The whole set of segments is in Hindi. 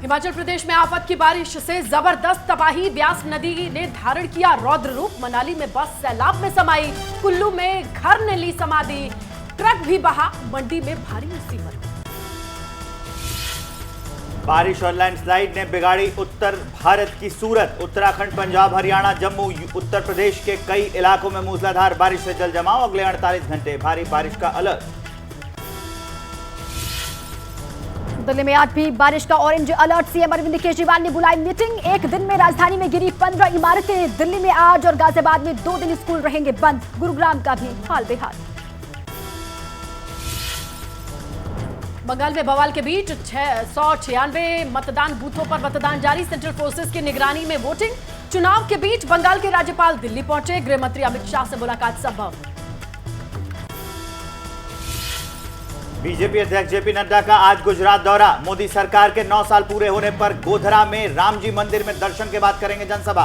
हिमाचल प्रदेश में आफत की बारिश से जबरदस्त तबाही। ब्यास नदी ने धारण किया रौद्र रूप। मनाली में बस सैलाब में समाई। कुल्लू में घर ने ली समाधि। ट्रक भी बहा। मंडी में भारी मुसीबत। बारिश और लैंडस्लाइड ने बिगाड़ी उत्तर भारत की सूरत। उत्तराखंड, पंजाब, हरियाणा, जम्मू, उत्तर प्रदेश के कई इलाकों में मूसलाधार बारिश से जल जमाव। अगले 48 घंटे भारी बारिश का अलर्ट। दिल्ली में आज भी बारिश का orange alert. CM Arvind Kejriwal ने बुलाई मीटिंग। एक दिन में राजधानी में गिरी 15 इमारतें। दिल्ली में आज और गाजियाबाद में 2 दिन स्कूल रहेंगे बंद। गुरुग्राम का भी हाल बेहाल। बंगाल में बवाल के बीच 696 मतदान बूथों पर मतदान जारी। सेंट्रल फोर्सेस की निगरानी में वोटिंग। चुनाव के बीच बंगाल के राज्यपाल दिल्ली पहुंचे। गृह मंत्री अमित शाह से मुलाकात संभव। बीजेपी अध्यक्ष जेपी नड्डा का आज गुजरात दौरा। मोदी सरकार के 9 साल पूरे होने पर गोधरा में रामजी मंदिर में दर्शन के बाद करेंगे जनसभा।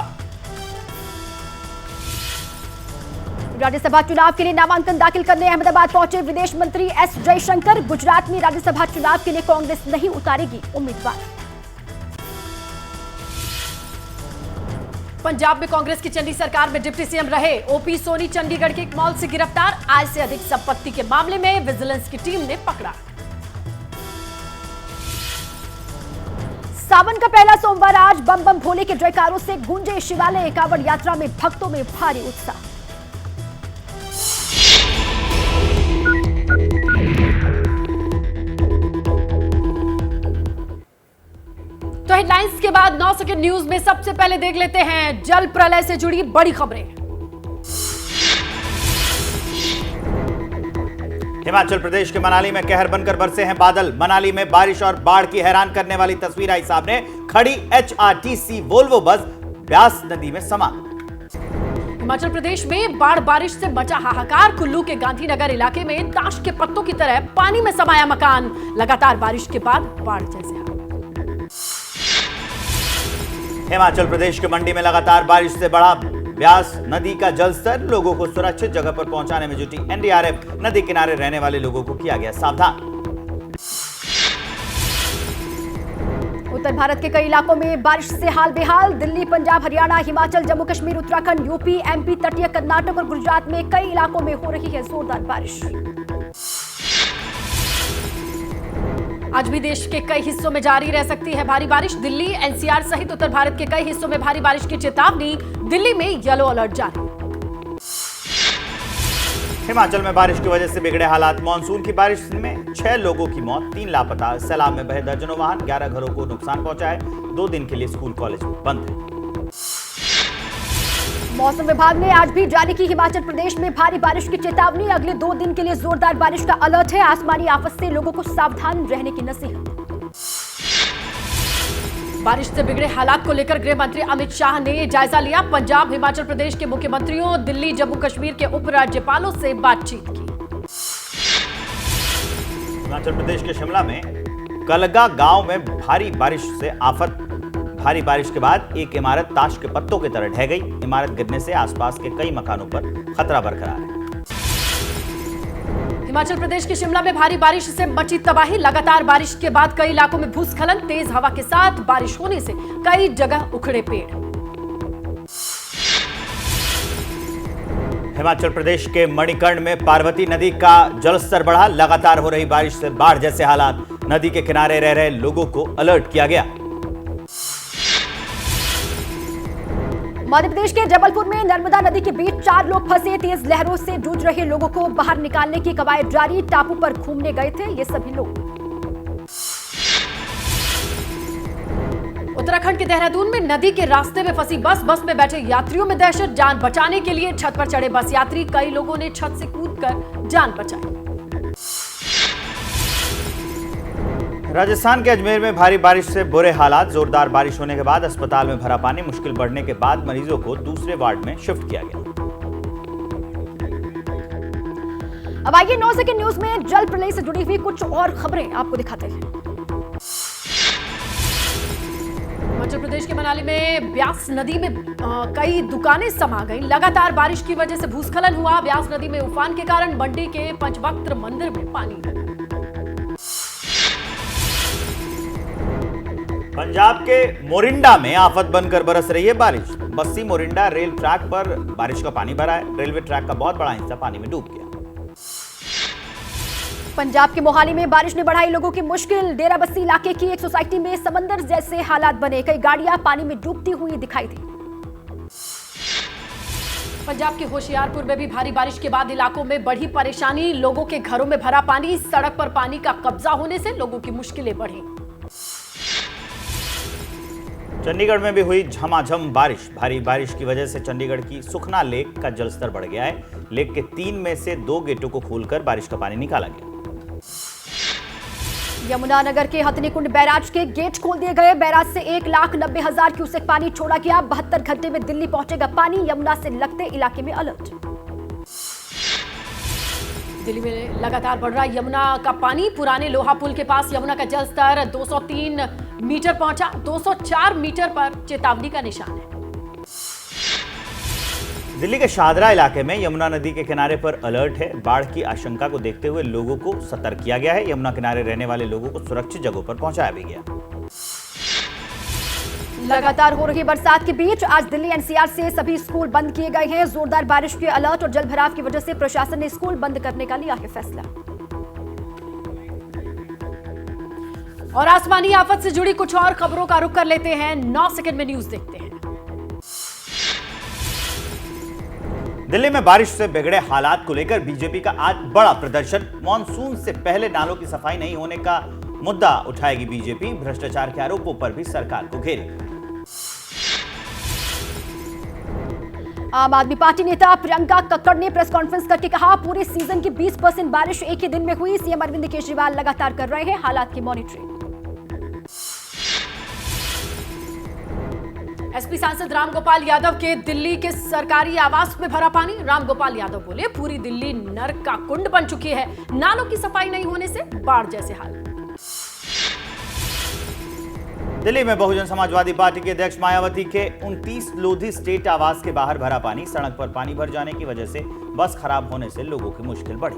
राज्यसभा चुनाव के लिए नामांकन दाखिल करने अहमदाबाद पहुंचे विदेश मंत्री एस जयशंकर। गुजरात में राज्यसभा चुनाव के लिए कांग्रेस नहीं उतारेगी उम्मीदवार। पंजाब में कांग्रेस की चंडी सरकार में डिप्टी सीएम रहे ओपी सोनी चंडीगढ़ के एक मॉल से गिरफ्तार। आय से अधिक संपत्ति के मामले में विजिलेंस की टीम ने पकड़ा। सावन का पहला सोमवार आज बम बम भोले के जयकारों से गूंजे शिवालय। कांवड़ यात्रा में भक्तों में भारी उत्साह। तो हेडलाइंस के बाद 9 सेकंड न्यूज में सबसे पहले देख लेते हैं जल प्रलय से जुड़ी बड़ी खबरें। हिमाचल प्रदेश के मनाली में कहर बनकर बरसे हैं बादल। मनाली में बारिश और बाढ़ की हैरान करने वाली तस्वीर आई सामने। खड़ी एचआरटीसी वोल्वो बस ब्यास नदी में समा। हिमाचल प्रदेश में बाढ़ बारिश से मचा हाहाकार। कुल्लू के गांधीनगर इलाके में ताश के पत्तों की तरह पानी में समाया मकान। लगातार बारिश के बाद बाढ़ जैसे हाल। हिमाचल प्रदेश के मंडी में लगातार बारिश से बढ़ा ब्यास नदी का जलस्तर। लोगों को सुरक्षित जगह पर पहुंचाने में जुटी एनडीआरएफ। नदी किनारे रहने वाले लोगों को किया गया सावधान। उत्तर भारत के कई इलाकों में बारिश से हाल बेहाल। दिल्ली, पंजाब, हरियाणा, हिमाचल, जम्मू कश्मीर, उत्तराखंड, यूपी, एमपी, तटीय कर्नाटक और गुजरात में कई इलाकों में हो रही है जोरदार बारिश। आज भी देश के कई हिस्सों में जारी रह सकती है भारी बारिश। दिल्ली, एनसीआर सहित उत्तर भारत के कई हिस्सों में भारी बारिश की चेतावनी। दिल्ली में येलो अलर्ट जारी। हिमाचल में बारिश की वजह से बिगड़े हालात। मानसून की बारिश में 6 लोगों की मौत, 3 लापता। सैलाब में बहे दर्जनों वाहन। 11 घरों को नुकसान पहुंचा है। 2 दिन के लिए स्कूल कॉलेज बंद है। मौसम विभाग ने आज भी जारी की हिमाचल प्रदेश में भारी बारिश की चेतावनी। अगले 2 दिन के लिए जोरदार बारिश का अलर्ट है। आसमानी आफत से लोगों को सावधान रहने की नसीहत। बारिश से बिगड़े हालात को लेकर गृह मंत्री अमित शाह ने जायजा लिया। पंजाब, हिमाचल प्रदेश के मुख्यमंत्रियों, दिल्ली, जम्मू कश्मीर के उपराज्यपालों से बातचीत की। हिमाचल प्रदेश के शिमला में कलगा गांव में भारी बारिश से आफत। भारी बारिश के बाद एक इमारत ताश के पत्तों की तरह ढह गई। इमारत गिरने से आसपास के कई मकानों पर खतरा बरकरार है। हिमाचल प्रदेश के शिमला में भारी बारिश से मची तबाही। लगातार बारिश के बाद कई इलाकों में भूस्खलन। तेज हवा के साथ बारिश होने से कई जगह उखड़े पेड़। हिमाचल प्रदेश के मणिकर्ण में पार्वती नदी का जलस्तर बढ़ा। लगातार हो रही बारिश से बाढ़ जैसे हालात। नदी के किनारे रह रहे लोगों को अलर्ट किया गया। मध्य प्रदेश के जबलपुर में नर्मदा नदी के बीच 4 लोग फंसे। तेज लहरों से जूझ रहे लोगों को बाहर निकालने की कवायद जारी। टापू पर घूमने गए थे ये सभी लोग। उत्तराखंड के देहरादून में नदी के रास्ते में फंसी बस में बैठे यात्रियों में दहशत। जान बचाने के लिए छत पर चढ़े बस यात्री। कई लोगों ने छत से कूदकर जान बचाई। राजस्थान के अजमेर में भारी बारिश से बुरे हालात। जोरदार बारिश होने के बाद अस्पताल में भरा पानी। मुश्किल बढ़ने के बाद मरीजों को दूसरे वार्ड में शिफ्ट किया गया। अब आइए 9 सेकंड न्यूज में जल प्रलय से जुड़ी हुई कुछ और खबरें आपको दिखाते हैं। हिमाचल प्रदेश के मनाली में ब्यास नदी में कई दुकानें समा गईं। लगातार बारिश की वजह से भूस्खलन हुआ। ब्यास नदी में उफान के कारण मंडी के पंचवक्त्र मंदिर में पानी। पंजाब के मोरिंडा में आफत बनकर बरस रही है बारिश। बस्सी मोरिंडा रेल ट्रैक पर बारिश का पानी भरा है। रेलवे ट्रैक का बहुत बड़ा हिस्सा पानी में डूब गया। पंजाब के मोहाली में बारिश ने बढ़ाई लोगों की मुश्किल। डेरा बस्सी इलाके की एक सोसाइटी में समंदर जैसे हालात बने। कई गाड़ियां पानी में डूबती हुई दिखाई दी। पंजाब के होशियारपुर में भी भारी बारिश के बाद इलाकों में बढ़ी परेशानी। लोगों के घरों में भरा पानी। सड़क पर पानी का कब्जा होने से लोगों की मुश्किलें बढ़ी। चंडीगढ़ में भी हुई झमाझम बारिश। भारी बारिश की वजह से चंडीगढ़ की सुखना लेक का जलस्तर बढ़ गया है। लेक के 3 में से 2 गेटों को खोलकर बारिश का पानी निकाला गया। यमुनानगर के हथनीकुंड बैराज के गेट खोल दिए गए। बैराज से 1,90,000 क्यूसेक पानी छोड़ा गया। 72 घंटे में दिल्ली पहुंचेगा पानी। यमुना से लगते इलाके में अलर्ट। दिल्ली में लगातार बढ़ रहा यमुना का पानी। पुराने लोहा पुल के पास यमुना का जलस्तर 203 मीटर पहुंचा। 204 मीटर पर चेतावनी का निशान है। दिल्ली के शाहदरा इलाके में यमुना नदी के किनारे पर अलर्ट है। बाढ़ की आशंका को देखते हुए लोगों को सतर्क किया गया है। यमुना किनारे रहने वाले लोगों को सुरक्षित जगहों पर पहुंचाया भी गया। लगातार हो रही बरसात के बीच आज दिल्ली एनसीआर से सभी स्कूल बंद किए गए हैं। जोरदार बारिश के अलर्ट और जलभराव की वजह से प्रशासन ने स्कूल बंद करने का लिया है फैसला। और आसमानी आफत से जुड़ी कुछ और खबरों का रुख कर लेते हैं। 9 सेकंड में न्यूज देखते हैं। दिल्ली में बारिश से बिगड़े हालात को लेकर बीजेपी का आज बड़ा प्रदर्शन। मॉनसून से पहले नालों की सफाई नहीं होने का मुद्दा उठाएगी बीजेपी। भ्रष्टाचार के आरोपों पर भी सरकार को घेरेगी। आम आदमी पार्टी नेता प्रियंका कक्कड़ ने प्रेस कॉन्फ्रेंस करके कहा, पूरे सीजन की 20% बारिश एक ही दिन में हुई। सीएम अरविंद केजरीवाल लगातार कर रहे हैं हालात की मॉनिटरिंग। एसपी सांसद रामगोपाल यादव के दिल्ली के सरकारी आवास में भरा पानी। रामगोपाल यादव बोले, पूरी दिल्ली नर्क का कुंड बन चुकी है। नालों की सफाई नहीं होने से बाढ़ जैसे हाल। दिल्ली में बहुजन समाजवादी पार्टी के अध्यक्ष मायावती के 29 लोधी स्टेट आवास के बाहर भरा पानी। सड़क पर पानी भर जाने की वजह से बस खराब होने से लोगों की मुश्किल बढ़ी।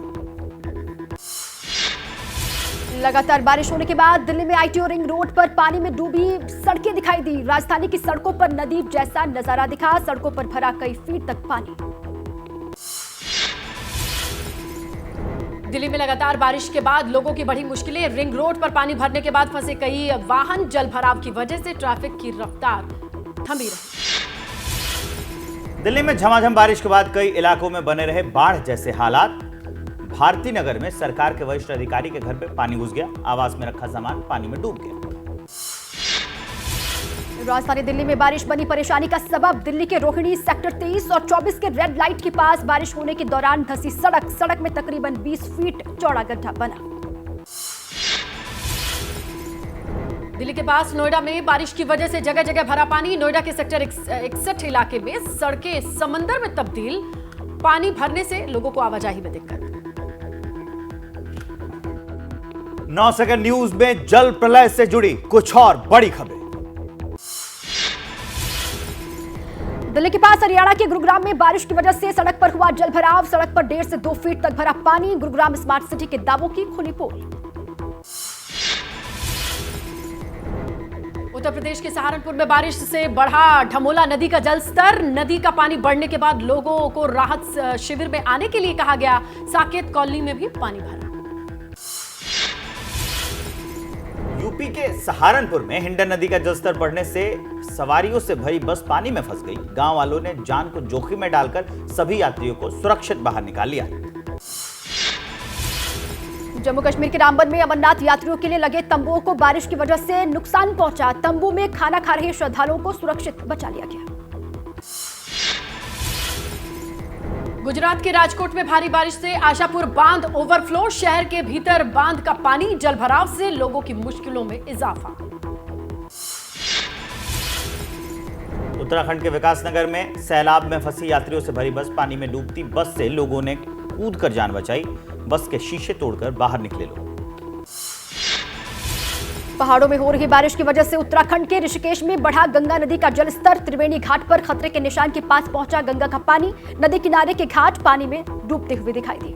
लगातार बारिश होने के बाद दिल्ली में आईटीओ रिंग रोड पर पानी में डूबी सड़कें दिखाई दी। राजधानी की सड़कों पर नदी जैसा नजारा दिखा। सड़कों पर भरा कई फीट तक पानी। दिल्ली में लगातार बारिश के बाद लोगों की बढ़ी मुश्किलें। रिंग रोड पर पानी भरने के बाद फंसे कई वाहन। जल भराव की वजह से ट्रैफिक की रफ्तार थमी रही। दिल्ली में झमाझम बारिश के बाद कई इलाकों में बने रहे बाढ़ जैसे हालात। भारती नगर में सरकार के वरिष्ठ अधिकारी के घर पे पानी घुस गया। आवास में रखा सामान पानी में डूब गया। राजधानी दिल्ली में बारिश बनी परेशानी का सबब। दिल्ली के रोहिणी सेक्टर 23 और 24 के रेड लाइट के पास बारिश होने के दौरान धंसी सड़क में तकरीबन 20 फीट चौड़ा गड्ढा बना। दिल्ली के पास नोएडा में बारिश की वजह से जगह जगह भरा पानी। नोएडा के सेक्टर 61 इलाके में सड़कें समंदर में तब्दील। पानी भरने से लोगों को आवाजाही में दिक्कत। 9 सेकंड न्यूज में जल प्रलय से जुड़ी कुछ और बड़ी खबरें। दिल्ली के पास हरियाणा के गुरुग्राम में बारिश की वजह से सड़क पर हुआ जलभराव। सड़क पर 1.5 से 2 फीट तक भरा पानी। गुरुग्राम स्मार्ट सिटी के दावों की खुली पोल। उत्तर प्रदेश के सहारनपुर में बारिश से बढ़ा ढमोला नदी का जलस्तर। नदी का पानी बढ़ने के बाद लोगों को राहत शिविर में आने के लिए कहा गया। साकेत कॉलोनी में भी पानी भरा। यूपी के सहारनपुर में हिंडन नदी का जलस्तर बढ़ने से सवारियों से भरी बस पानी में फंस गई। गांव वालों ने जान को जोखिम में डालकर सभी यात्रियों को सुरक्षित बाहर निकाल लिया। जम्मू कश्मीर के रामबन में अमरनाथ यात्रियों के लिए लगे तंबुओं को बारिश की वजह से नुकसान पहुंचा। तंबू में खाना खा रहे श्रद्धालुओं को सुरक्षित बचा लिया गया। गुजरात के राजकोट में भारी बारिश से आशापुर बांध ओवरफ्लो। शहर के भीतर बांध का पानी। जलभराव से लोगों की मुश्किलों में इजाफा। उत्तराखंड के विकासनगर में सैलाब में फंसी यात्रियों से भरी बस पानी में डूबती। बस से लोगों ने कूदकर जान बचाई। बस के शीशे तोड़कर बाहर निकले लोग। पहाड़ों में हो रही बारिश की वजह से उत्तराखंड के ऋषिकेश में बढ़ा गंगा नदी का जलस्तर। त्रिवेणी घाट पर खतरे के निशान के पास पहुंचा गंगा का पानी। नदी किनारे के घाट पानी में डूबते हुए दिखाई दिए।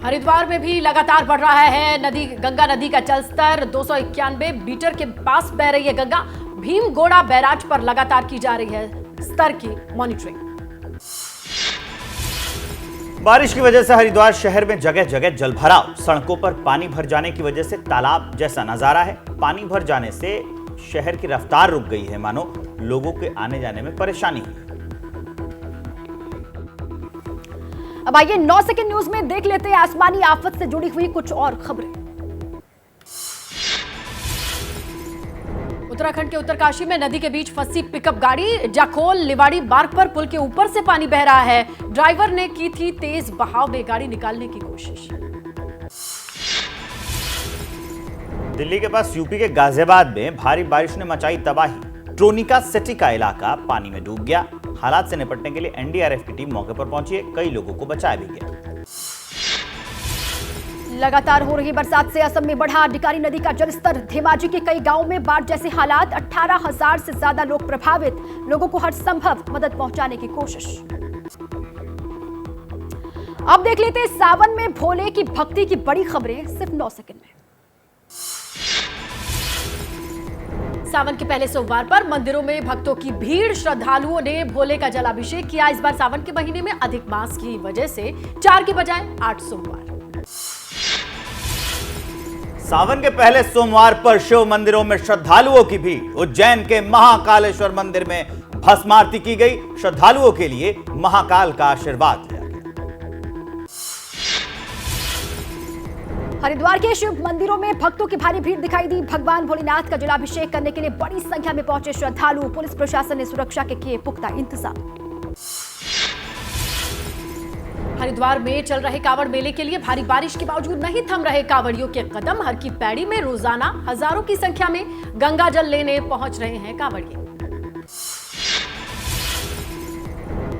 हरिद्वार में भी लगातार बढ़ रहा है गंगा नदी का जलस्तर। 291 मीटर के पास बह रही है गंगा। भीमगोड़ा बैराज पर लगातार की जा रही है स्तर की मॉनिटरिंग। बारिश की वजह से हरिद्वार शहर में जगह जगह जलभराव। सड़कों पर पानी भर जाने की वजह से तालाब जैसा नजारा है। पानी भर जाने से शहर की रफ्तार रुक गई है, मानो लोगों के आने जाने में परेशानी हुई। अब आइए 9 सेकंड न्यूज में देख लेते हैं आसमानी आफत से जुड़ी हुई कुछ और खबरें। उत्तराखंड के उत्तरकाशी में नदी के बीच फंसी पिकअप गाड़ी। जाखोल लिवाड़ी मार्ग पर पुल के ऊपर से पानी बह रहा है। ड्राइवर ने की थी तेज बहाव में गाड़ी निकालने की कोशिश। दिल्ली के पास यूपी के गाजियाबाद में भारी बारिश ने मचाई तबाही। ट्रोनिका सिटी का इलाका पानी में डूब गया। हालात से निपटने के लिए एनडीआरएफ की टीम मौके पर पहुंची है। कई लोगों को बचाया भी गया। लगातार हो रही बरसात से असम में बढ़ा डिकारी नदी का जलस्तर। धेमाजी के कई गांवों में बाढ़ जैसे हालात। 18,000 से ज्यादा लोग प्रभावित। लोगों को हर संभव मदद पहुंचाने की कोशिश। अब देख लेते हैं सावन में भोले की भक्ति की बड़ी खबरें सिर्फ 9 सेकंड में। सावन के पहले सोमवार पर मंदिरों में भक्तों की भीड़। श्रद्धालुओं ने भोले का जलाभिषेक किया। इस बार सावन के महीने में अधिक मास की वजह से 4 की बजाय 8 सोमवार। सावन के पहले सोमवार पर शिव मंदिरों में श्रद्धालुओं की भीड़। उज्जैन के महाकालेश्वर मंदिर में भस्म आरती की गई। श्रद्धालुओं के लिए महाकाल का आशीर्वाद लिया गया। हरिद्वार के शिव मंदिरों में भक्तों की भारी भीड़ दिखाई दी। भगवान भोलेनाथ का जलाभिषेक करने के लिए बड़ी संख्या में पहुंचे श्रद्धालु। पुलिस प्रशासन ने सुरक्षा के किए पुख्ता इंतजाम। हरिद्वार में चल रहे कांवड़ मेले के लिए भारी बारिश के बावजूद नहीं थम रहे कांवड़ियों के कदम। हर की पैड़ी में रोजाना हजारों की संख्या में गंगा जल लेने पहुंच रहे हैं कांवड़िए।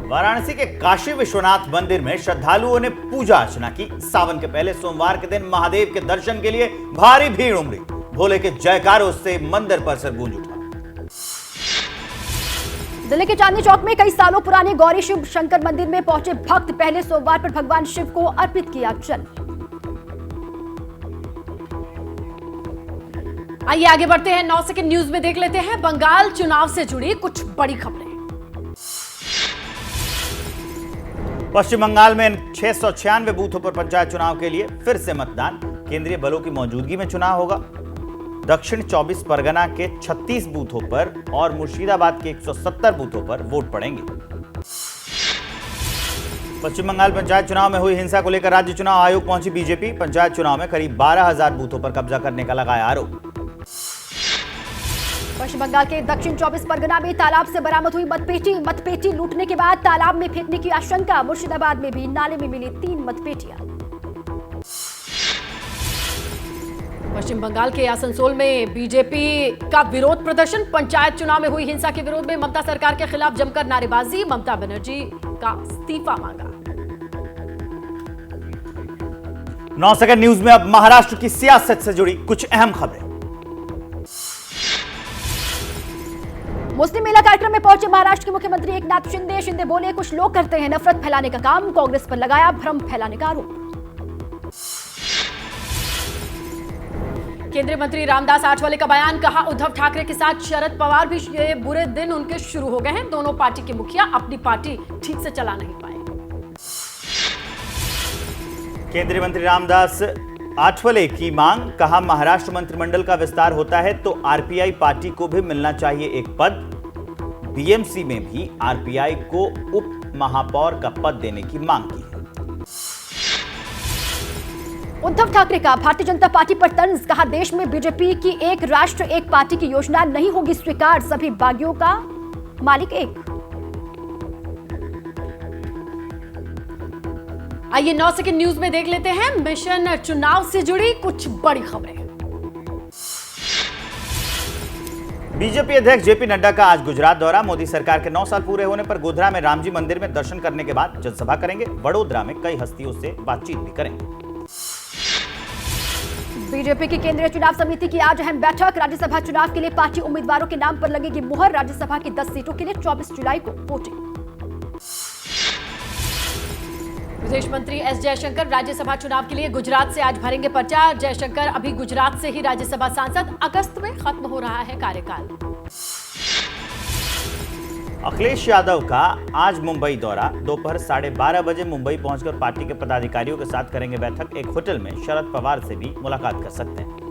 वाराणसी के काशी विश्वनाथ मंदिर में श्रद्धालुओं ने पूजा अर्चना की। सावन के पहले सोमवार के दिन महादेव के दर्शन के लिए भारी भीड़ उमड़ी। भोले के जयकारों से मंदिर परिसर गूंज उठा। दिल्ली के चांदनी चौक में कई सालों पुराने गौरी शिव शंकर मंदिर में पहुंचे भक्त पहले सोमवार पर भगवान शिव को अर्पित किया जल। आइए आगे बढ़ते हैं। 9 सेकंड न्यूज में देख लेते हैं बंगाल चुनाव से जुड़ी कुछ बड़ी खबरें। पश्चिम बंगाल में 696 बूथों पर पंचायत चुनाव के लिए फिर से मतदान। केंद्रीय बलों की मौजूदगी में चुनाव होगा। दक्षिण 24 परगना के 36 बूथों पर और मुर्शिदाबाद के 170 बूथों पर वोट पड़ेंगे। पश्चिम बंगाल पंचायत चुनाव में हुई हिंसा को लेकर राज्य चुनाव आयोग पहुंची बीजेपी। पंचायत चुनाव में करीब 12,000 बूथों पर कब्जा करने का लगाया आरोप। पश्चिम बंगाल के दक्षिण 24 परगना में तालाब से बरामद हुई मतपेटी लूटने के बाद तालाब में फेंकने की आशंका। मुर्शिदाबाद में भी नाले में मिली 3 मतपेटियां। पश्चिम बंगाल के आसनसोल में बीजेपी का विरोध प्रदर्शन। पंचायत चुनाव में हुई हिंसा के विरोध में ममता सरकार के खिलाफ जमकर नारेबाजी। ममता बनर्जी का इस्तीफा मांगा। 9 सेकंड न्यूज में अब महाराष्ट्र की सियासत से जुड़ी कुछ अहम खबरें। मुस्लिम मेला कार्यक्रम में पहुंचे महाराष्ट्र के मुख्यमंत्री एकनाथ शिंदे बोले कुछ लोग करते हैं नफरत फैलाने का काम। कांग्रेस पर लगाया भ्रम फैलाने का आरोप। केंद्रीय मंत्री रामदास आठवले का बयान। कहा उद्धव ठाकरे के साथ शरद पवार भी ये बुरे दिन उनके शुरू हो गए हैं। दोनों पार्टी के मुखिया अपनी पार्टी ठीक से चला नहीं पाए। केंद्रीय मंत्री रामदास आठवले की मांग। कहा महाराष्ट्र मंत्रिमंडल का विस्तार होता है तो आरपीआई पार्टी को भी मिलना चाहिए एक पद। बीएमसी में भी आरपीआई को उप महापौर का पद देने की मांग की है। उद्धव ठाकरे का भारतीय जनता पार्टी पर तंज। कहा देश में बीजेपी की एक राष्ट्र एक पार्टी की योजना नहीं होगी स्वीकार। सभी बागियों का मालिक एक। आइए 9 सेकंड न्यूज में देख लेते हैं मिशन चुनाव से जुड़ी कुछ बड़ी खबरें। बीजेपी अध्यक्ष जेपी नड्डा का आज गुजरात दौरा। मोदी सरकार के 9 साल पूरे होने पर गोधरा में रामजी मंदिर में दर्शन करने के बाद जनसभा करेंगे। वडोदरा में कई हस्तियों से बातचीत भी करेंगे। बीजेपी की केंद्रीय चुनाव समिति की आज अहम बैठक। राज्यसभा चुनाव के लिए पार्टी उम्मीदवारों के नाम पर लगेगी मुहर। राज्यसभा की 10 सीटों के लिए 24 जुलाई को वोटिंग। विदेश मंत्री एस जयशंकर राज्यसभा चुनाव के लिए गुजरात से आज भरेंगे पर्चा। जयशंकर अभी गुजरात से ही राज्यसभा सांसद, अगस्त में खत्म हो रहा है कार्यकाल। अखिलेश यादव का आज मुंबई दौरा। दोपहर 12:30 बजे मुंबई पहुंचकर पार्टी के पदाधिकारियों के साथ करेंगे बैठक। एक होटल में शरद पवार से भी मुलाकात कर सकते हैं।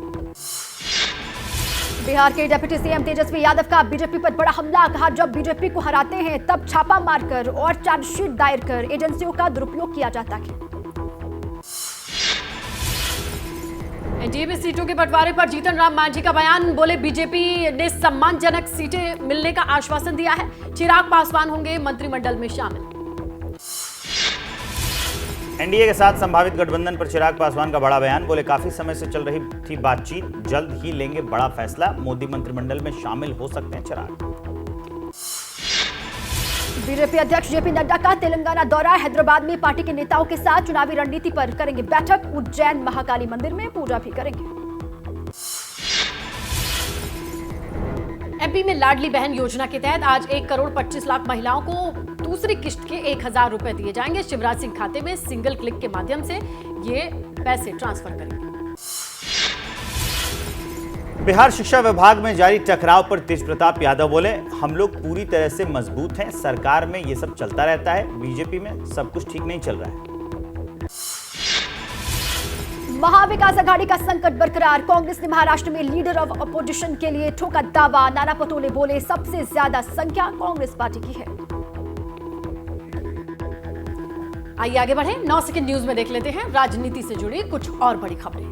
बिहार के डिप्टी सीएम तेजस्वी यादव का बीजेपी पर बड़ा हमला। कहा, जब बीजेपी को हराते हैं तब छापा मारकर और चार्जशीट दायर कर एजेंसियों का दुरुपयोग किया जाता है। एनडीए में सीटों के बंटवारे पर जीतन राम मांझी का बयान। बोले, बीजेपी ने सम्मानजनक सीटें मिलने का आश्वासन दिया है। चिराग पासवान होंगे मंत्रिमंडल में शामिल। एनडीए के साथ संभावित गठबंधन पर चिराग पासवान का बड़ा बयान। बोले, काफी समय से चल रही थी बातचीत, जल्द ही लेंगे बड़ा फैसला। मोदी मंत्रिमंडल में शामिल हो सकते हैं चिराग। बीजेपी अध्यक्ष जेपी नड्डा का तेलंगाना दौरा। हैदराबाद में पार्टी के नेताओं के साथ चुनावी रणनीति पर करेंगे बैठक। उज्जैन महाकाली मंदिर में पूजा भी करेंगे। एमपी में लाडली बहन योजना के तहत आज 1,25,00,000 महिलाओं को दूसरी किश्त के 1,000 रुपए दिए जाएंगे। शिवराज सिंह खाते में सिंगल क्लिक के माध्यम से ये पैसे ट्रांसफर करेंगे। बिहार शिक्षा विभाग में जारी टकराव पर तेज प्रताप यादव बोले, हम लोग पूरी तरह से मजबूत हैं। सरकार में ये सब चलता रहता है, बीजेपी में सब कुछ ठीक नहीं चल रहा है। महाविकास आघाड़ी का संकट बरकरार। कांग्रेस ने महाराष्ट्र में लीडर ऑफ अपोजिशन के लिए ठोका दावा। नाना पटोले बोले, सबसे ज्यादा संख्या कांग्रेस पार्टी की है। आइए आगे बढ़े। 9 सेकंड न्यूज में देख लेते हैं राजनीति से जुड़ी कुछ और बड़ी खबरें।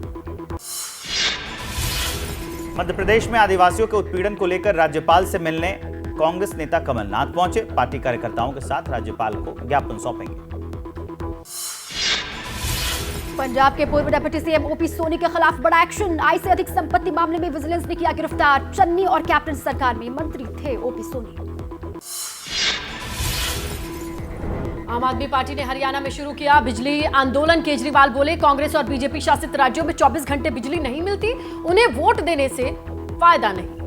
मध्य प्रदेश में आदिवासियों के उत्पीड़न को लेकर राज्यपाल से मिलने कांग्रेस नेता कमलनाथ पहुंचे। पार्टी कार्यकर्ताओं के साथ राज्यपाल को ज्ञापन सौंपेंगे। पंजाब के पूर्व डिप्टी सीएम ओपी सोनी के खिलाफ बड़ा एक्शन। आय से अधिक संपत्ति मामले में विजिलेंस ने किया गिरफ्तार। चन्नी और कैप्टन सरकार में मंत्री थे ओपी सोनी। आम आदमी पार्टी ने हरियाणा में शुरू किया बिजली आंदोलन। केजरीवाल बोले, कांग्रेस और बीजेपी शासित राज्यों में 24 घंटे बिजली नहीं मिलती, उन्हें वोट देने से फायदा नहीं।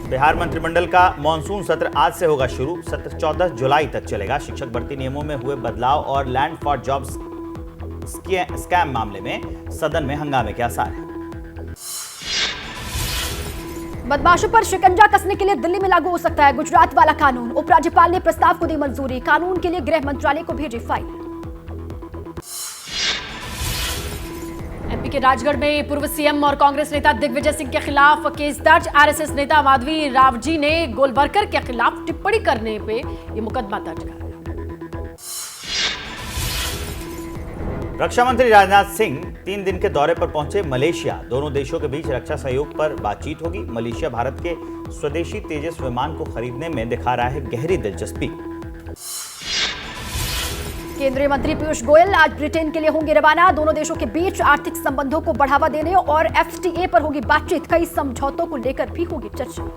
बिहार मंत्रिमंडल का मॉनसून सत्र आज से होगा शुरू। सत्र 14 जुलाई तक चलेगा। शिक्षक भर्ती नियमों में हुए बदलाव और लैंड फॉर जॉब्स स्कैम मामले में सदन में हंगामे के आसार हैं। बदमाशों पर शिकंजा कसने के लिए दिल्ली में लागू हो सकता है गुजरात वाला कानून। उपराज्यपाल ने प्रस्ताव को दी मंजूरी। कानून के लिए गृह मंत्रालय को भेजी फाइल। एमपी के राजगढ़ में पूर्व सीएम और कांग्रेस नेता दिग्विजय सिंह के खिलाफ केस दर्ज। आरएसएस नेता माधवी रावजी ने गोलवरकर के खिलाफ टिप्पणी करने पे ये मुकदमा दर्ज कराया। रक्षा मंत्री राजनाथ सिंह 3 दिन के दौरे पर पहुंचे मलेशिया। दोनों देशों के बीच रक्षा सहयोग पर बातचीत होगी। मलेशिया भारत के स्वदेशी तेजस विमान को खरीदने में दिखा रहा है गहरी दिलचस्पी। केंद्रीय मंत्री पीयूष गोयल आज ब्रिटेन के लिए होंगे रवाना। दोनों देशों के बीच आर्थिक संबंधों को बढ़ावा देने और एफटीए पर होगी बातचीत। कई समझौतों को लेकर भी होगी चर्चा।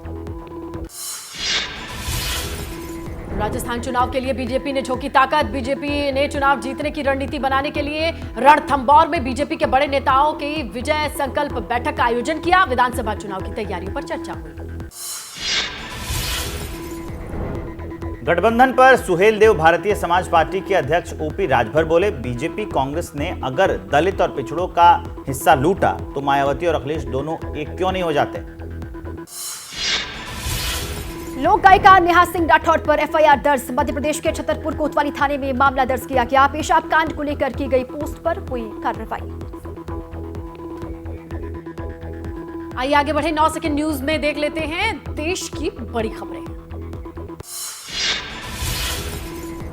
राजस्थान चुनाव के लिए बीजेपी ने झोंकी ताकत। बीजेपी ने चुनाव जीतने की रणनीति बनाने के लिए रणथंभौर में बीजेपी के बड़े नेताओं की विजय संकल्प बैठक का आयोजन किया। विधानसभा चुनाव की तैयारियों पर चर्चा हुई। गठबंधन पर सुहेलदेव भारतीय समाज पार्टी के अध्यक्ष ओपी राजभर बोले, बीजेपी कांग्रेस ने अगर दलित और पिछड़ों का हिस्सा लूटा तो मायावती और अखिलेश दोनों एक क्यों नहीं हो जाते। लोक गायिका नेहा सिंह राठौड़ पर एफआईआर दर्ज। मध्य प्रदेश के छतरपुर कोतवाली थाने में मामला दर्ज किया गया। पेशाब कांड को लेकर की गई पोस्ट पर हुई कार्रवाई। आइए आगे बढ़े। 9 सेकंड न्यूज में देख लेते हैं देश की बड़ी खबरें।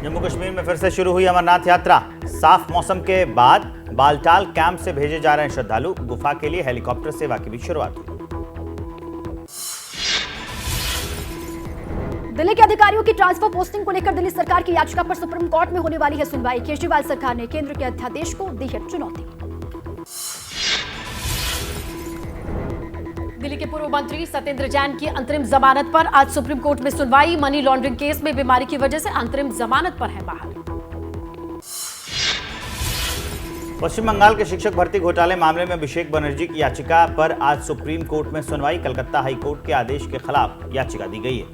जम्मू कश्मीर में फिर से शुरू हुई अमरनाथ यात्रा। साफ मौसम के बाद बालटाल कैंप से भेजे जा रहे हैं श्रद्धालु। गुफा के लिए हेलीकॉप्टर सेवा की भी शुरुआत हुई। दिल्ली के अधिकारियों की ट्रांसफर पोस्टिंग को लेकर दिल्ली सरकार की याचिका पर सुप्रीम कोर्ट में होने वाली है सुनवाई। केजरीवाल सरकार ने केंद्र के अध्यादेश को दी है चुनौती। दिल्ली के पूर्व मंत्री सत्येंद्र जैन की अंतरिम जमानत पर आज सुप्रीम कोर्ट में सुनवाई। मनी लॉन्ड्रिंग केस में बीमारी की वजह से अंतरिम जमानत पर है बाहर। पश्चिम बंगाल के शिक्षक भर्ती घोटाले मामले में अभिषेक बनर्जी की याचिका पर आज सुप्रीम कोर्ट में सुनवाई। कलकत्ता हाई कोर्ट के आदेश के खिलाफ याचिका दी गई है।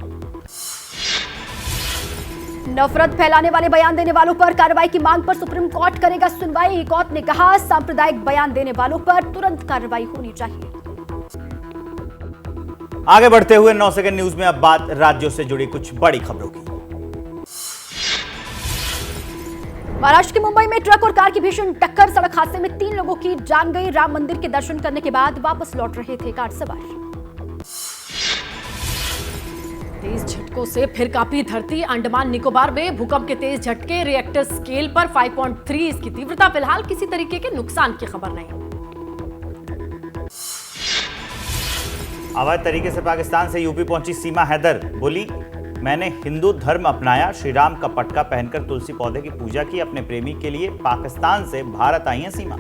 नफरत फैलाने वाले बयान देने वालों पर कार्रवाई की मांग पर सुप्रीम कोर्ट करेगा सुनवाई। कोर्ट ने कहा सांप्रदायिक बयान देने वालों पर तुरंत कार्रवाई होनी चाहिए। आगे बढ़ते हुए 9 सेकंड न्यूज में अब बात राज्यों से जुड़ी कुछ बड़ी खबरों की। महाराष्ट्र के मुंबई में ट्रक और कार की भीषण टक्कर, सड़क हादसे में 3 लोगों की जान गई। राम मंदिर के दर्शन करने के बाद वापस लौट रहे थे कार सवार। तेज झटकों से फिर कांपी धरती। अंडमान निकोबार में भूकंप के तेज झटके, रिएक्टर स्केल पर 5.3 इसकी तीव्रता। फिलहाल किसी तरीके के नुकसान की खबर नहीं। अवैध तरीके से पाकिस्तान से यूपी पहुंची सीमा हैदर, बोली मैंने हिंदू धर्म अपनाया, श्री राम का पटका पहनकर तुलसी पौधे की पूजा की, अपने प्रेमी के लिए पाकिस्तान से भारत आई हैं सीमा।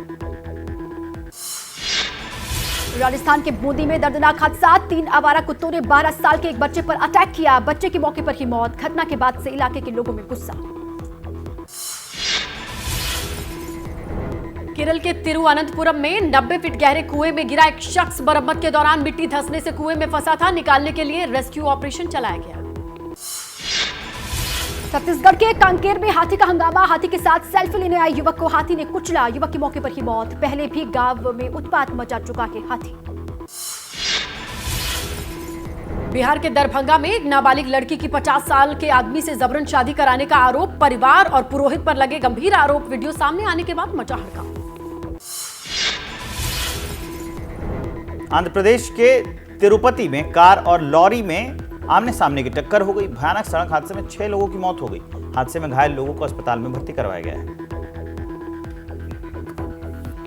राजस्थान के बूंदी में दर्दनाक हादसा, 3 आवारा कुत्तों ने 12 साल के एक बच्चे पर अटैक किया, बच्चे की मौके पर ही मौत। घटना के बाद से इलाके के लोगों में गुस्सा। केरल के तिरुवनंतपुरम में 90 फीट गहरे कुएं में गिरा एक शख्स, मरम्मत के दौरान मिट्टी धंसने से कुएं में फंसा था, निकालने के लिए रेस्क्यू ऑपरेशन चलाया गया। छत्तीसगढ़ के कांकेर में हाथी का हंगामा, हाथी के साथ सेल्फी लेने आए युवक को हाथी ने कुचला, युवक की मौके पर ही मौत। पहले भी गांव में उत्पात मचा चुका है हाथी। बिहार के दरभंगा में एक नाबालिग लड़की की 50 साल के आदमी से जबरन शादी कराने का आरोप, परिवार और पुरोहित पर लगे गंभीर आरोप। वीडियो सामने आने के बाद मचा हड़कंप। आंध्र प्रदेश के तिरुपति में कार और लॉरी में आमने सामने की टक्कर हो गई। भयानक सड़क हादसे में 6 लोगों की मौत हो गई। हादसे में घायल लोगों को अस्पताल में भर्ती करवाया गया है।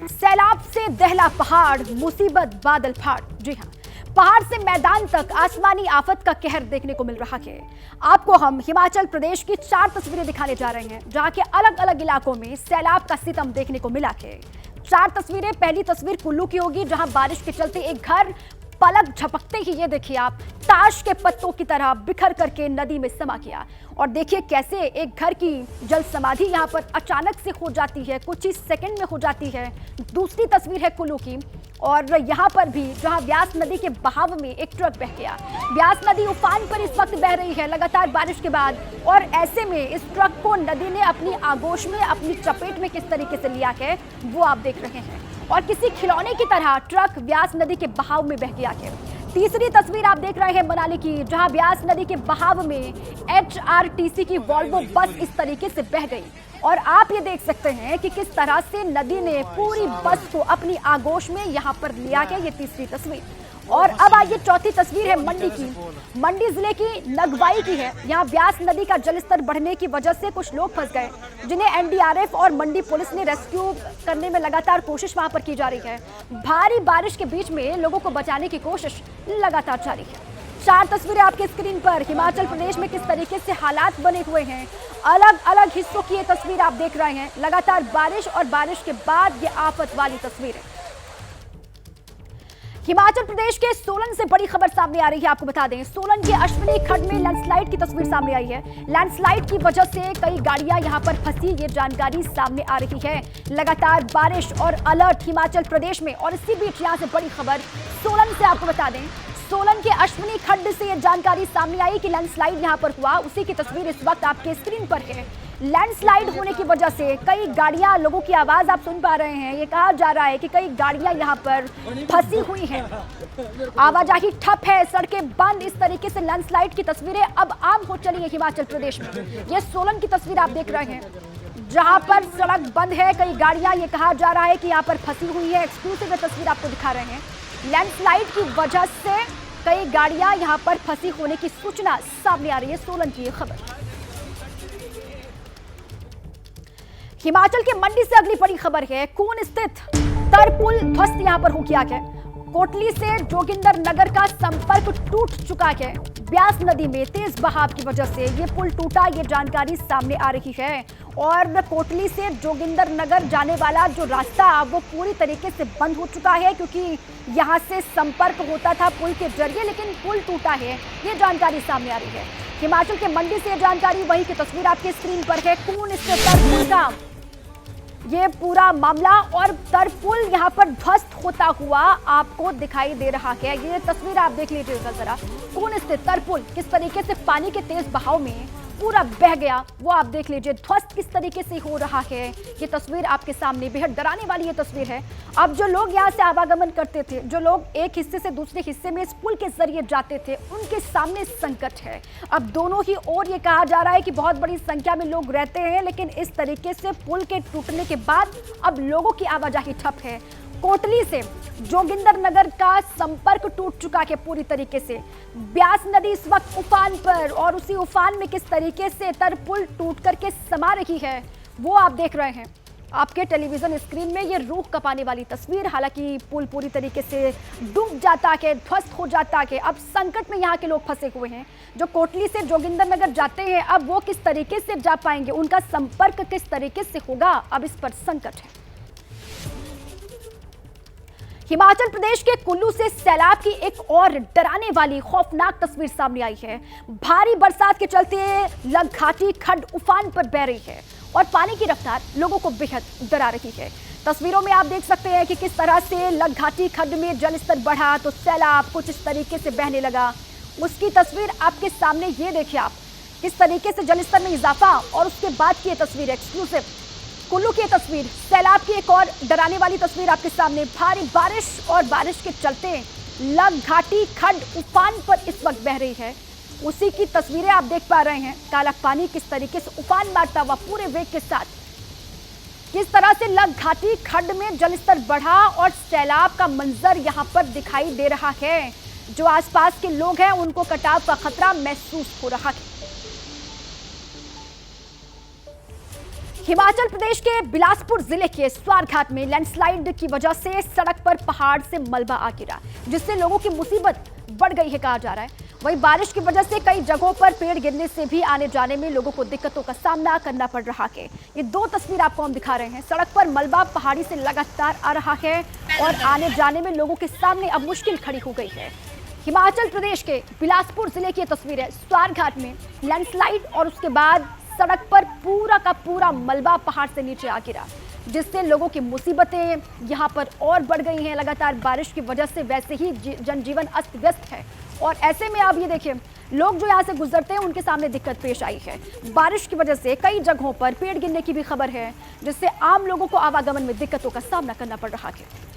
सैलाब से दहला पहाड़, मुसीबत बादल फाड़। जी हां, पहाड़ से मैदान तक आसमानी आफत का कहर देखने को मिल रहा है। आपको हम हिमाचल प्रदेश की 4 तस्वीरें दिखाने जा रहे हैं जहां के अलग अलग इलाकों में सैलाब का सितम देखने को मिला है। 4 तस्वीरें। पहली तस्वीर कुल्लू की होगी जहां बारिश के चलते एक घर पलक झपकते ही, ये देखिए आप, ताश के पत्तों की तरह बिखर करके नदी में समा गया। और देखिए कैसे एक घर की जल समाधि यहाँ पर अचानक से हो जाती है, कुछ ही सेकंड में हो जाती है। दूसरी तस्वीर है कुल्लू की, और यहाँ पर भी जहाँ व्यास नदी के बहाव में एक ट्रक बह गया। व्यास नदी उफान पर इस वक्त बह रही है लगातार बारिश के बाद, और ऐसे में इस ट्रक को नदी ने अपनी आगोश में, अपनी चपेट में किस तरीके से लिया है वो आप देख रहे हैं। और किसी खिलौने की तरह ट्रक व्यास नदी के बहाव में बह गया है। तीसरी तस्वीर आप देख रहे हैं मनाली की, जहां व्यास नदी के बहाव में HRTC की वॉल्वो बस इस तरीके से बह गई। और आप ये देख सकते हैं कि किस तरह से नदी ने पूरी बस को अपनी आगोश में यहां पर लिया है। ये तीसरी तस्वीर। और अब आइए चौथी तस्वीर है मंडी की। मंडी जिले की नगवाई की है। यहाँ व्यास नदी का जलस्तर बढ़ने की वजह से कुछ लोग फंस गए, जिन्हें NDRF और मंडी पुलिस ने रेस्क्यू करने में लगातार कोशिश वहां पर की जा रही है। भारी बारिश के बीच में लोगों को बचाने की कोशिश लगातार जारी है। 4 तस्वीरें आपके स्क्रीन पर हिमाचल प्रदेश में किस तरीके से हालात बने हुए हैं। अलग अलग हिस्सों की ये तस्वीर आप देख रहे हैं। लगातार बारिश और बारिश के बाद ये आफत वाली तस्वीरें। हिमाचल प्रदेश के सोलन से बड़ी खबर सामने आ रही है। आपको बता दें, सोलन के अश्विनी खड्ड में लैंडस्लाइड की तस्वीर सामने आई है। लैंडस्लाइड की वजह से कई गाड़ियां यहां पर फंसी, ये जानकारी सामने आ रही है। लगातार बारिश और अलर्ट हिमाचल प्रदेश में। और इसी बीच यहां से बड़ी खबर सोलन से आपको बता दें, सोलन के अश्विनी खड्ड से ये जानकारी सामने आई कि लैंडस्लाइड यहां पर हुआ। उसी की तस्वीर इस वक्त आपके स्क्रीन पर है। लैंडस्लाइड होने की वजह से कई गाड़ियां, लोगों की आवाज आप सुन पा रहे हैं, ये कहा जा रहा है कि कई गाड़ियां यहां पर फंसी हुई हैं, आवाजाही ठप है, सड़कें बंद। इस तरीके से लैंडस्लाइड की तस्वीरें अब आम हो चली है हिमाचल प्रदेश में। ये सोलन की तस्वीर आप देख रहे हैं जहां पर सड़क बंद है, कई गाड़ियां, ये कहा जा रहा है कि यहाँ पर फंसी हुई है। एक्सक्लूसिव तस्वीर आपको दिखा रहे हैं। लैंडस्लाइड की वजह से कई गाड़ियां यहां पर फंसी होने की सूचना सामने आ रही है। सोलन की ये खबर। हिमाचल के मंडी से अगली बड़ी खबर है। खून स्थित तरपुल ध्वस्त यहां पर हो गया है। कोटली से जोगिंदर नगर का संपर्क टूट चुका है। ब्यास नदी में तेज बहाव की वजह से ये पुल टूटा, ये जानकारी सामने आ रही है। और कोटली से जोगिंदर नगर जाने वाला जो रास्ता वो पूरी तरीके से बंद हो चुका है, क्योंकि यहां से संपर्क होता था पुल के जरिए, लेकिन पुल टूटा है, ये जानकारी सामने आ रही है। हिमाचल के मंडी से जानकारी, वही की तस्वीर आपके स्क्रीन पर है। खून से तरपुल का ये पूरा मामला, और तरपुल यहाँ पर ध्वस्त होता हुआ आपको दिखाई दे रहा है। ये तस्वीर आप देख लीजिएगा जरा। खून स्थित तरपुल किस तरीके से पानी के तेज बहाव में पूरा बह गया वो आप देख लीजिए। ध्वस्त किस तरीके से हो रहा है ये तस्वीर आपके सामने, बेहद डराने वाली ये तस्वीर है। अब जो लोग यहाँ से आवागमन करते थे, जो लोग एक हिस्से से दूसरे हिस्से में इस पुल के जरिए जाते थे, उनके सामने संकट है। अब दोनों ही ओर ये कहा जा रहा है कि बहुत बड़ी संख्या में लोग रहते हैं, लेकिन इस तरीके से पुल के टूटने के बाद अब लोगों की आवाजाही ठप है। कोटली से जोगिंदर नगर का संपर्क टूट चुका है पूरी तरीके से। ब्यास नदी इस वक्त उफान पर, और उसी उफान में किस तरीके से तरपुल टूट करके समा रही है वो आप देख रहे हैं आपके टेलीविजन स्क्रीन में। ये रूह कपाने वाली तस्वीर। हालांकि पुल पूरी तरीके से डूब जाता है, ध्वस्त हो जाता है। अब संकट में यहाँ के लोग फंसे हुए हैं। जो कोटली से जोगिंदर नगर जाते हैं, अब वो किस तरीके से जा पाएंगे, उनका संपर्क किस तरीके से होगा, अब इस पर संकट है। हिमाचल प्रदेश के कुल्लू से सैलाब की एक और डराने वाली खौफनाक तस्वीर सामने आई है। भारी बरसात के चलते लगघाटी खड्ड उफान पर बह रही है और पानी की रफ्तार लोगों को बेहद डरा रही है। तस्वीरों में आप देख सकते हैं कि किस तरह से लगघाटी खड्ड में जलस्तर बढ़ा तो सैलाब कुछ इस तरीके से बहने लगा। उसकी तस्वीर आपके सामने ये देखिए आप, किस तरीके से जलस्तर में इजाफा और उसके बाद की तस्वीर एक्सक्लूसिव कुल्लू की तस्वीर। सैलाब की एक और डराने वाली तस्वीर आपके सामने। भारी बारिश और बारिश के चलते लगघाटी खड्ड उफान पर इस वक्त बह रही है, उसी की तस्वीरें आप देख पा रहे हैं। काला पानी किस तरीके से उफान मारता हुआ पूरे वेग के साथ, किस तरह से लगघाटी खड्ड में जलस्तर बढ़ा और सैलाब का मंजर यहां पर दिखाई दे रहा है। जो आसपास के लोग हैं उनको कटाव का खतरा महसूस हो रहा है। हिमाचल प्रदेश के बिलासपुर जिले के स्वारघाट में लैंडस्लाइड की वजह से सड़क पर पहाड़ से मलबा आ गिरा, जिससे लोगों की मुसीबत बढ़ गई है कहा जा रहा है। वहीं बारिश की वजह से कई जगहों पर पेड़ गिरने से भी आने जाने में लोगों को दिक्कतों का सामना करना पड़ रहा है। ये दो तस्वीर आपको हम दिखा रहे हैं। सड़क पर मलबा पहाड़ी से लगातार आ रहा है और आने जाने में लोगों के सामने अब मुश्किल खड़ी हो गई है। हिमाचल प्रदेश के बिलासपुर जिले की तस्वीर है। स्वारघाट में लैंडस्लाइड और उसके बाद सड़क पर पूरा का पूरा मलबा पहाड़ से नीचे आ गिरा, जिससे लोगों की मुसीबतें यहां पर और बढ़ गई हैं। लगातार बारिश की वजह से वैसे ही जनजीवन अस्त व्यस्त है और ऐसे में आप ये देखिए, लोग जो यहां से गुजरते हैं उनके सामने दिक्कत पेश आई है। बारिश की वजह से कई जगहों पर पेड़ गिरने की भी खबर है, जिससे आम लोगों को आवागमन में दिक्कतों का सामना करना पड़ रहा है।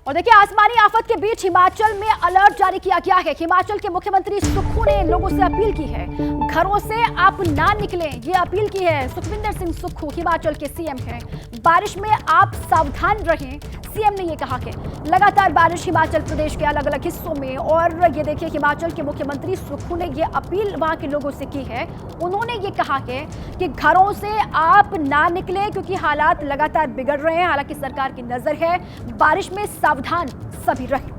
और देखिए, आसमानी आफत के बीच हिमाचल में अलर्ट जारी किया गया है। हिमाचल के मुख्यमंत्री सुक्खू ने लोगों से अपील की है, घरों से आप ना निकलें, ये अपील की है। सुखविंदर सिंह सुक्खू हिमाचल के सीएम हैं। बारिश में आप सावधान रहें, सीएम ने ये कहा है। लगातार बारिश हिमाचल प्रदेश के अलग अलग हिस्सों में, और ये देखिए हिमाचल के मुख्यमंत्री सुक्खू ने ये अपील वहां के लोगों से की है। उन्होंने ये कहा है कि घरों से आप ना निकलें क्योंकि हालात लगातार बिगड़ रहे हैं। हालांकि सरकार की नजर है, बारिश में सावधान सभी रहें।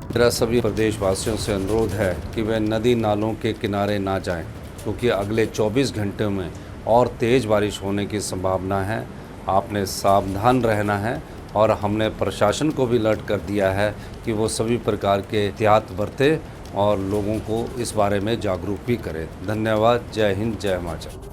मेरा सभी प्रदेशवासियों से अनुरोध है कि वे नदी नालों के किनारे ना जाएं, क्योंकि अगले 24 घंटे में और तेज़ बारिश होने की संभावना है। आपने सावधान रहना है और हमने प्रशासन को भी अलर्ट कर दिया है कि वो सभी प्रकार के एहतियात बरते और लोगों को इस बारे में जागरूक भी करें। धन्यवाद। जय हिंद, जय हिमाचल।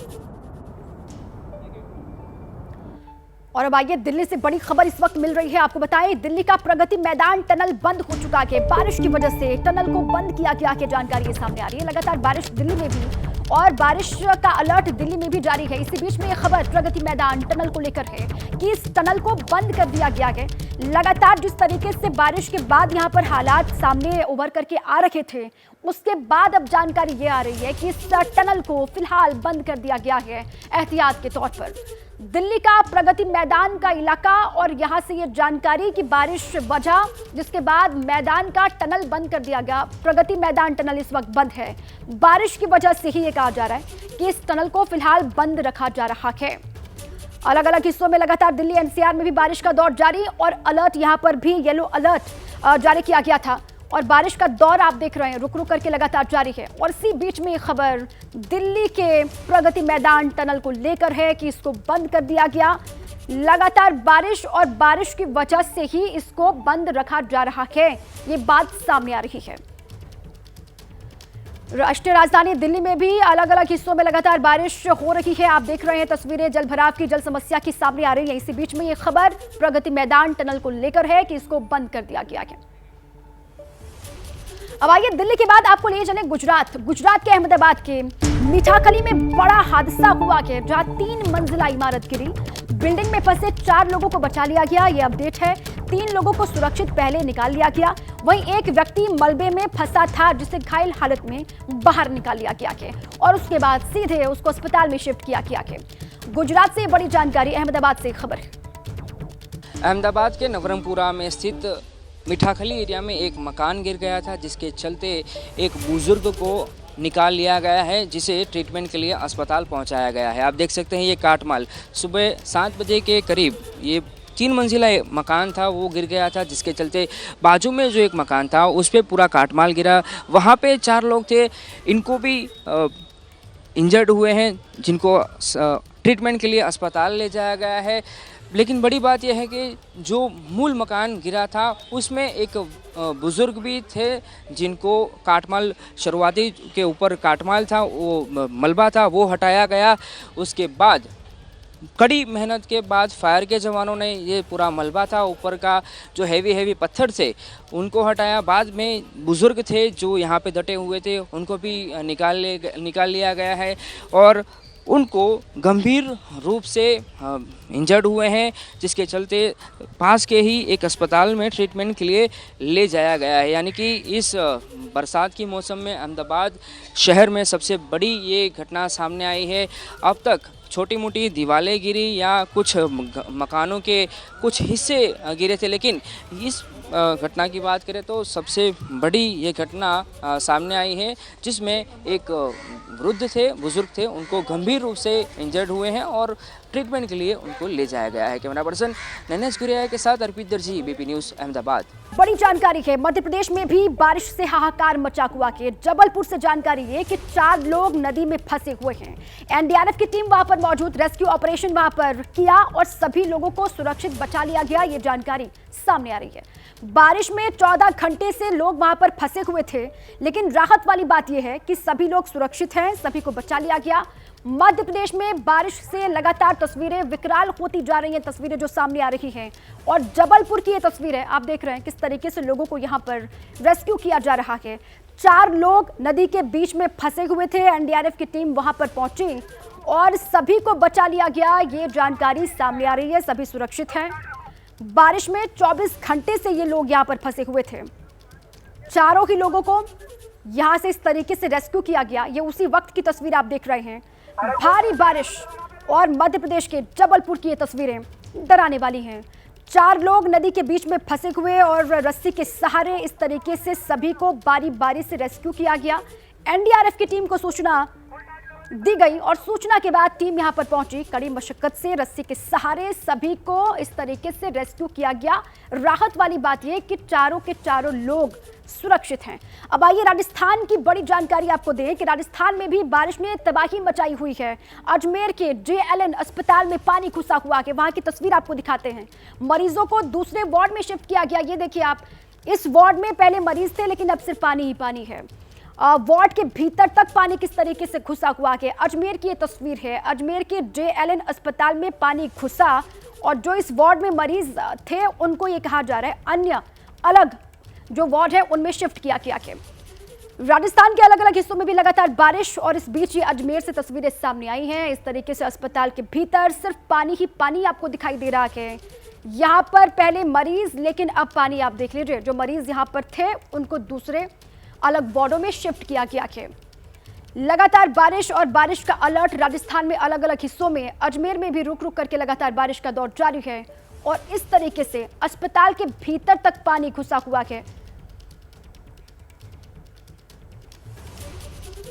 और अब आइए, दिल्ली से बड़ी खबर इस वक्त मिल रही है। आपको बताएं, दिल्ली का प्रगति मैदान टनल बंद हो चुका है। बारिश की वजह से टनल को बंद किया गया है, जानकारी सामने आ रही है। लगातार बारिश दिल्ली में भी, और बारिश का अलर्ट दिल्ली में भी जारी है। इसी बीच में ये खबर प्रगति मैदान टनल को लेकर है कि इस टनल को बंद कर दिया गया है। लगातार जिस तरीके से बारिश के बाद यहाँ पर हालात सामने उभर करके आ रखे थे, उसके बाद अब जानकारी ये आ रही है कि इस टनल को फिलहाल बंद कर दिया गया है एहतियात के तौर पर। दिल्ली का प्रगति मैदान का इलाका, और यहां से ये जानकारी कि बारिश वजह, जिसके बाद मैदान का टनल बंद कर दिया गया। प्रगति मैदान टनल इस वक्त बंद है। बारिश की वजह से ही ये कहा जा रहा है कि इस टनल को फिलहाल बंद रखा जा रहा है। अलग अलग हिस्सों में लगातार दिल्ली एनसीआर में भी बारिश का दौर जारी, और अलर्ट यहां पर भी येलो अलर्ट जारी किया गया था। और बारिश का दौर आप देख रहे हैं रुक रुक करके लगातार जारी है। और इसी बीच में खबर दिल्ली के प्रगति मैदान टनल को लेकर है कि इसको बंद कर दिया गया। लगातार बारिश, और बारिश की वजह से ही इसको बंद रखा जा रहा है, ये बात सामने आ रही है। राष्ट्रीय राजधानी दिल्ली में भी अलग अलग हिस्सों में लगातार बारिश हो रही है। आप देख रहे हैं तस्वीरें जल भराव की, जल समस्या की सामने आ रही है। इसी बीच में ये खबर प्रगति मैदान टनल को लेकर है कि इसको बंद कर दिया गया है। अब आइए दिल्ली के बाद आपको ले चले गुजरात के अहमदाबाद के मीठाखली में बड़ा हादसा हुआ है, जहां 3 मंजिला इमारत गिरी। बिल्डिंग में फंसे 4 लोगों को बचा लिया गया, ये अपडेट है। 3 लोगों को सुरक्षित पहले निकाल लिया गया, वहीं एक व्यक्ति मलबे में फंसा था जिसे घायल हालत में बाहर निकाल लिया गया है और उसके बाद सीधे उसको अस्पताल में शिफ्ट किया गया है। गुजरात से बड़ी जानकारी, अहमदाबाद से खबर है। अहमदाबाद के नवरंगपुरा में स्थित मीठाखली एरिया में एक मकान गिर गया था, जिसके चलते एक बुजुर्ग को निकाल लिया गया है, जिसे ट्रीटमेंट के लिए अस्पताल पहुंचाया गया है। आप देख सकते हैं ये काटमाल सुबह 7 बजे के करीब ये 3 मंजिला मकान था वो गिर गया था, जिसके चलते बाजू में जो एक मकान था उस पर पूरा काटमाल गिरा। वहाँ पे 4 लोग थे, इनको भी इंजर्ड हुए हैं, जिनको ट्रीटमेंट के लिए अस्पताल ले जाया गया है। लेकिन बड़ी बात यह है कि जो मूल मकान गिरा था उसमें एक बुज़ुर्ग भी थे, जिनको काटमाल शुरुआती के ऊपर काटमाल था, वो मलबा था, वो हटाया गया। उसके बाद कड़ी मेहनत के बाद फायर के जवानों ने ये पूरा मलबा था ऊपर का जो हैवी पत्थर थे उनको हटाया। बाद में बुज़ुर्ग थे जो यहाँ पे डटे हुए थे उनको भी निकाल लिया गया है और उनको गंभीर रूप से इंजर्ड हुए हैं, जिसके चलते पास के ही एक अस्पताल में ट्रीटमेंट के लिए ले जाया गया है। यानी कि इस बरसात की मौसम में अहमदाबाद शहर में सबसे बड़ी ये घटना सामने आई है। अब तक छोटी मोटी दीवारें गिरी या कुछ मकानों के कुछ हिस्से गिरे थे, लेकिन इस घटना की बात करें तो सबसे बड़ी ये घटना सामने आई है, जिसमें एक वृद्ध थे, बुजुर्ग थे, उनको गंभीर रूप से इंजर्ड हुए हैं और ट्रीटमेंट के लिए उनको ले जाया गया है। कैमरा पर्सन नैनेश गुरिया के साथ अर्पित दर्जी, बीपी न्यूज़ अहमदाबाद। बड़ी जानकारी है, मध्य प्रदेश में भी बारिश से हाहाकार मचा हुआ है। जबलपुर से जानकारी है कि 4 लोग नदी में फंसे हुए हैं। एनडीआरएफ की टीम वहां पर मौजूद, रेस्क्यू ऑपरेशन वहां पर किया और सभी लोगों को सुरक्षित बचा लिया गया, ये जानकारी सामने आ रही है। बारिश में 14 घंटे से लोग वहां पर फंसे हुए थे, लेकिन राहत वाली बात यह है कि सभी लोग सुरक्षित हैं, सभी को बचा लिया गया। मध्य प्रदेश में बारिश से लगातार तस्वीरें विकराल होती जा रही हैं, तस्वीरें जो सामने आ रही हैं। और जबलपुर की ये तस्वीरें आप देख रहे हैं किस तरीके से लोगों को यहां पर रेस्क्यू किया जा रहा है। 4 लोग नदी के बीच में फंसे हुए थे, एनडीआरएफ की टीम वहां पर पहुंची और सभी को बचा लिया गया, ये जानकारी सामने आ रही है। सभी सुरक्षित हैं। बारिश में 24 घंटे से ये लोग यहां पर फंसे हुए थे। चारों ही लोगों को यहां से इस तरीके से रेस्क्यू किया गया। ये उसी वक्त की तस्वीर आप देख रहे हैं। भारी बारिश और मध्य प्रदेश के जबलपुर की ये तस्वीरें डराने वाली हैं। 4 लोग नदी के बीच में फंसे हुए और रस्सी के सहारे इस तरीके से सभी को बारी बारी से रेस्क्यू किया गया। एनडीआरएफ की टीम को सूचना दी गई और सूचना के बाद टीम यहां पर पहुंची। कड़ी मशक्कत से रस्सी के सहारे सभी को इस तरीके से रेस्क्यू किया गया। राहत वाली बात यह कि चारों के चारों लोग सुरक्षित हैं। अब आइए राजस्थान की बड़ी जानकारी आपको दें कि राजस्थान में भी बारिश ने तबाही मचाई हुई है। अजमेर के जेएलएन अस्पताल में पानी घुसा हुआ है, वहां की तस्वीर आपको दिखाते हैं। मरीजों को दूसरे वार्ड में शिफ्ट किया गया। ये देखिए आप, इस वार्ड में पहले मरीज थे लेकिन अब सिर्फ पानी ही पानी है। वार्ड के भीतर तक पानी किस तरीके से घुसा हुआ है। अजमेर की ये तस्वीर है। अजमेर के जेएलएन अस्पताल में पानी घुसा और जो इस वार्ड में मरीज थे उनको ये कहा जा रहा है अन्य अलग जो वार्ड है उनमें शिफ्ट किया गया है। राजस्थान के अलग अलग हिस्सों में भी लगातार बारिश और इस बीच ये अजमेर से तस्वीरें सामने आई हैं। इस तरीके से अस्पताल के भीतर सिर्फ पानी ही पानी आपको दिखाई दे रहा है। यहाँ पर पहले मरीज, लेकिन अब पानी आप देख लीजिए। जो मरीज यहाँ पर थे उनको दूसरे अलग वार्डों में शिफ्ट किया गया है। लगातार बारिश और बारिश का अलर्ट राजस्थान में अलग अलग हिस्सों में, अजमेर में भी रुक रुक करके लगातार बारिश का दौर जारी है और इस तरीके से अस्पताल के भीतर तक पानी घुसा हुआ है।